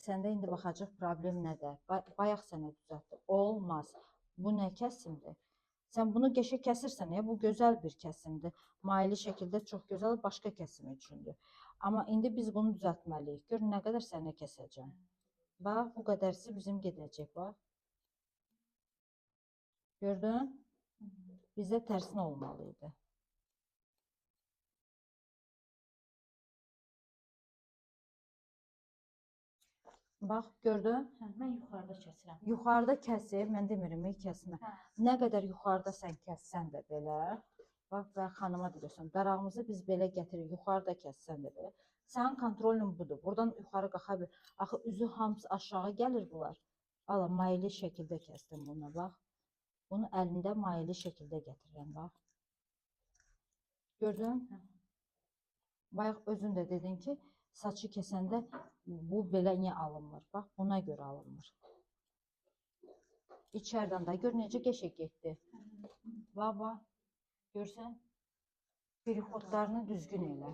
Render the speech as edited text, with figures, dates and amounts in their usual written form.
Səndə indi baxacaq problem nədir? Bayaq sənə düzəltdi. Olmaz. Bu nə kəsimdir? Sən bunu qəşə kəsirsən ya, bu gözəl bir kəsimdir. Maili şəkildə çox gözəl başqa kəsim üçündür. Amma indi biz bunu düzəltməliyik. Gör nə qədər sənə kəsəcəm. Bax, bu qədərsi bizim gedəcək, bax. Gördün? Bizdə tərsinə olmalıydı. Bax, gördün? Mən yuxarıda kəsirəm. Yuxarıda kəsir, mən demirəm, kəsmə. Nə qədər yuxarıda sən kəssən də belə, bax, və xanıma deyirsən, darağımızı biz belə gətiririk, yuxarıda kəssən də belə. Sənin kontrolün budur, buradan yuxarı qaxa bir. Axı, üzü hamısı aşağı gəlir bunlar. Ala, maili şəkildə kəsdim bunu, bax. Bunu əlində maili şəkildə gətirirəm, bax. Gördün? Bayaq özün də dedin ki, saçı kəsəndə bu belə niyə alınmır? Bax, buna görə alınmır. İçərdən də gör necə qəşəng getdi. Bax, bax. Görsən? Perixodlarını düzgün elə.